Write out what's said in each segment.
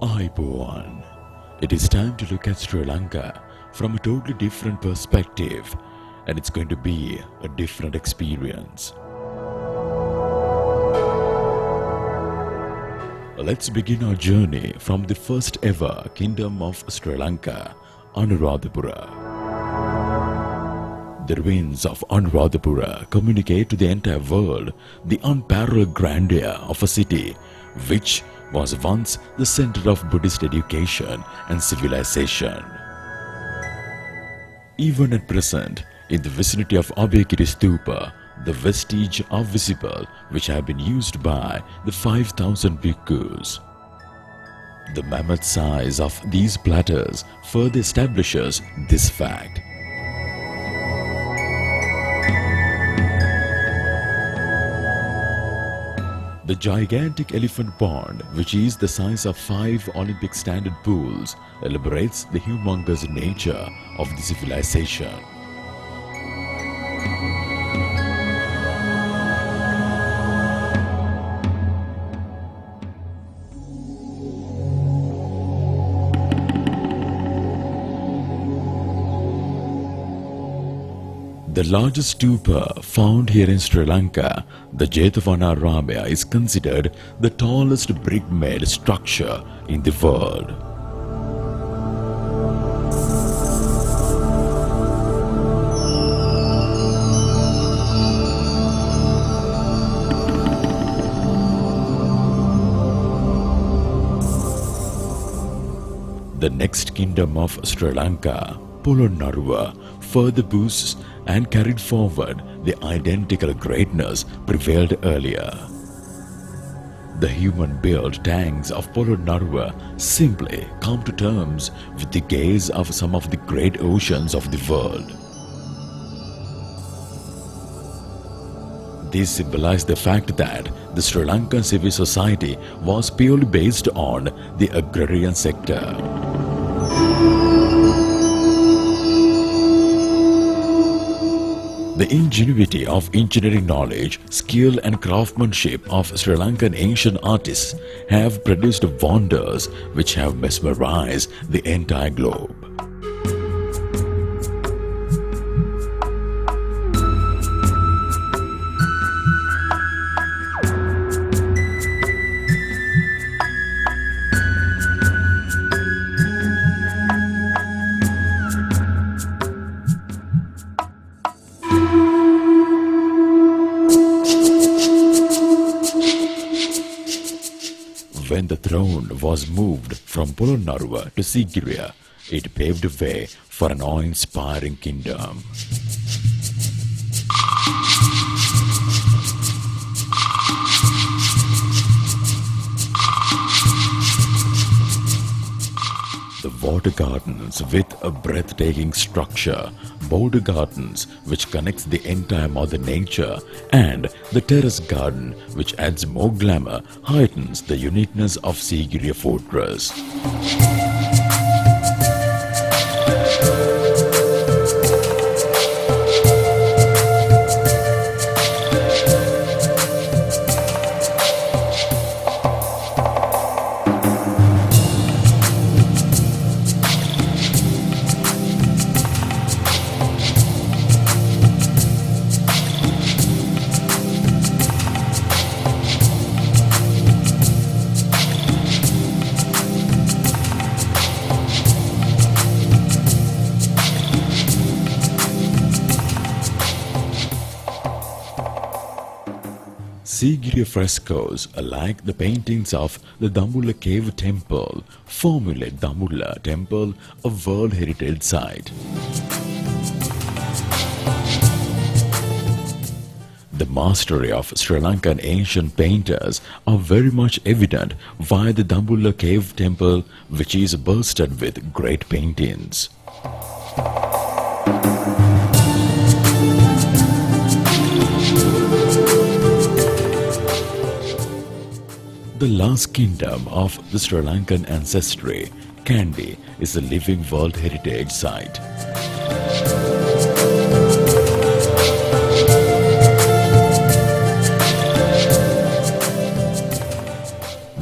Aiboan. It is time to look at Sri Lanka from a totally different perspective, and it's going to be a different experience. Let's begin our journey from the first ever kingdom of Sri Lanka, Anuradhapura. The ruins of Anuradhapura communicate to the entire world the unparalleled grandeur of a city which was once the center of Buddhist education and civilization. Even at present, in the vicinity of Abhayagiri Stupa, the vestiges are visible which have been used by the 5,000 bhikkhus. The mammoth size of these platters further establishes this fact. The gigantic elephant pond, which is the size of 5 Olympic standard pools, elaborates the humongous nature of the civilization. The largest stupa found here in Sri Lanka, the Jetavana is considered the tallest brick-made structure in the world. The next kingdom of Sri Lanka, Polonnaruwa, further boosts and carried forward the identical greatness prevailed earlier. The human-built tanks of Polonnaruwa simply come to terms with the gaze of some of the great oceans of the world. This symbolized the fact that the Sri Lankan civil society was purely based on the agrarian sector. The ingenuity of engineering knowledge, skill and craftsmanship of Sri Lankan ancient artists have produced wonders which have mesmerized the entire globe. When the throne was moved from Polonnaruwa to Sigiriya, it paved the way for an awe-inspiring kingdom. The water gardens with a breathtaking structure, border gardens which connects the entire Mother Nature, and the terrace garden which adds more glamour heightens the uniqueness of Sigiriya Fortress. Sigiriya frescoes, like the paintings of the Dambulla Cave Temple, formulate Dambulla Temple a World Heritage Site. The mastery of Sri Lankan ancient painters are very much evident via the Dambulla Cave Temple, which is bursted with great paintings. The last kingdom of the Sri Lankan ancestry, Kandy, is a living World Heritage Site.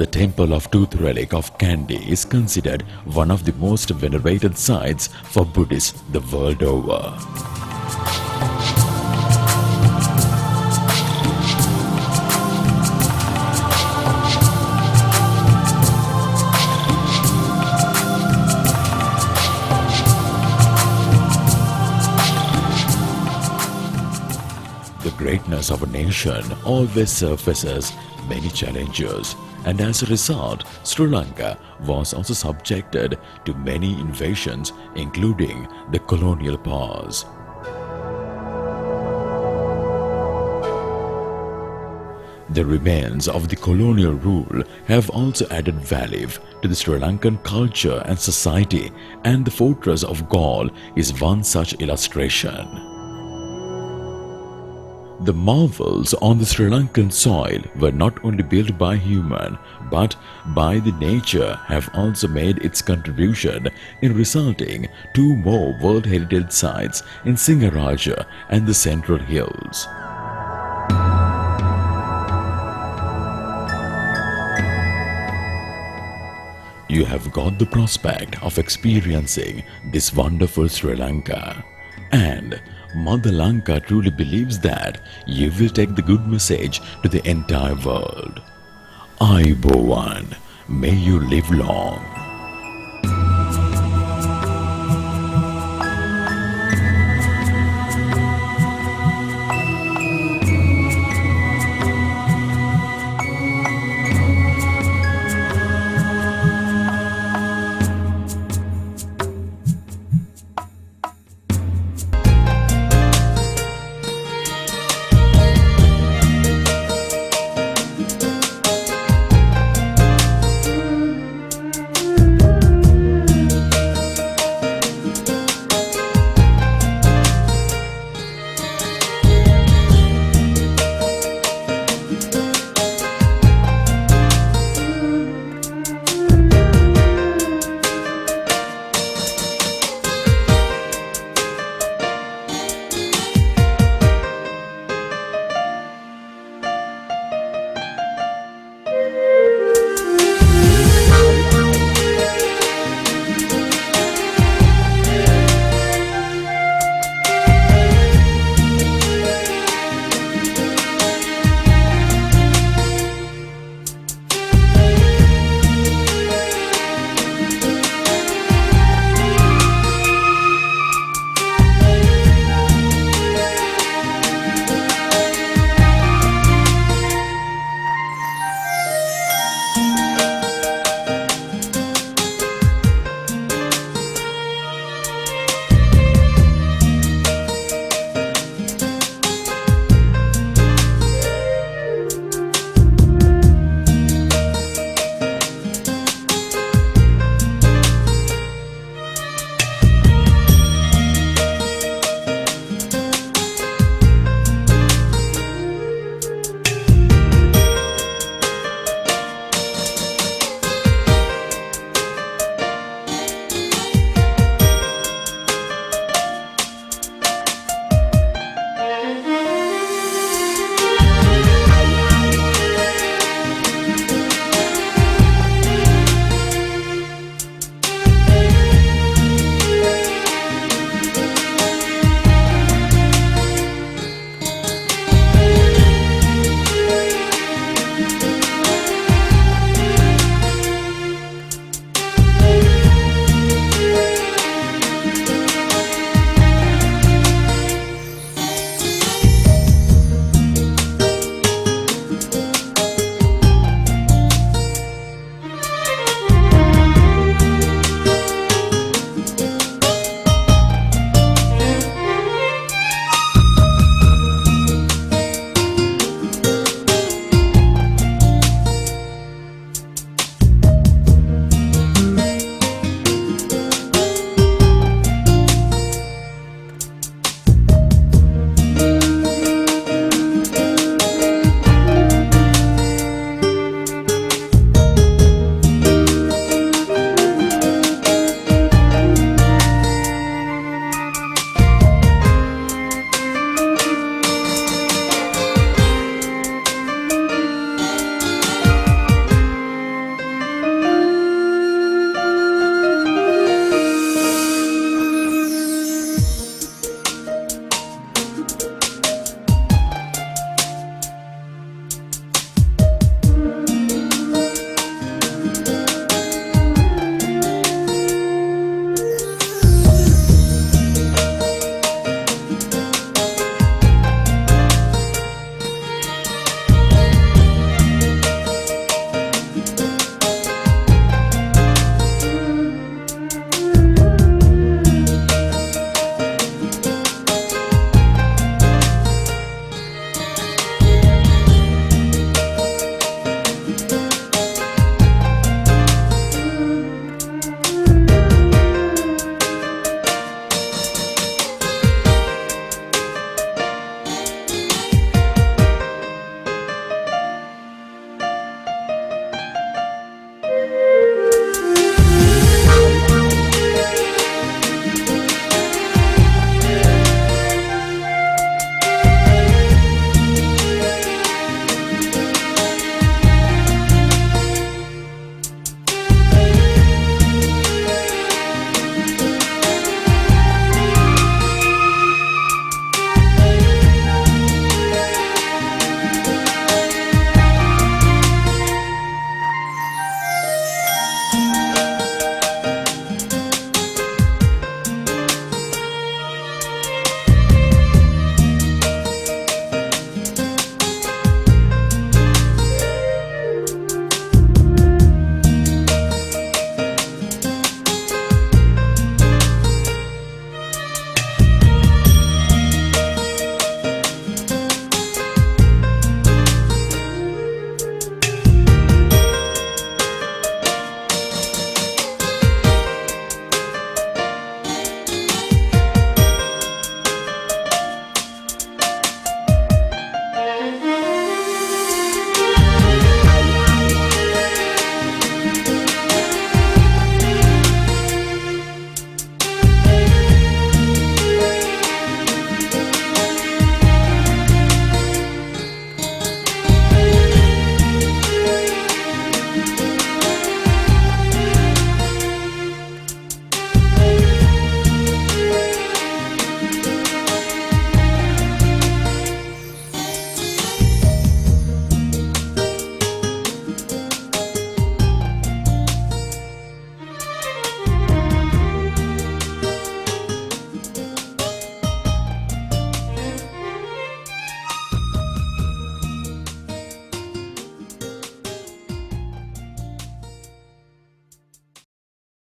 The Temple of Tooth Relic of Kandy is considered one of the most venerated sites for Buddhists the world over. The greatness of a nation always surfaces many challenges, and as a result, Sri Lanka was also subjected to many invasions, including the colonial powers. The remains of the colonial rule have also added value to the Sri Lankan culture and society, and the Fortress of Galle is one such illustration. The marvels on the Sri Lankan soil were not only built by human, but by the nature have also made its contribution in resulting two more World Heritage Sites in Singaraja and the Central Hills. You have got the prospect of experiencing this wonderful Sri Lanka, and Mother Lanka truly believes that you will take the good message to the entire world. Ayubowan, may you live long.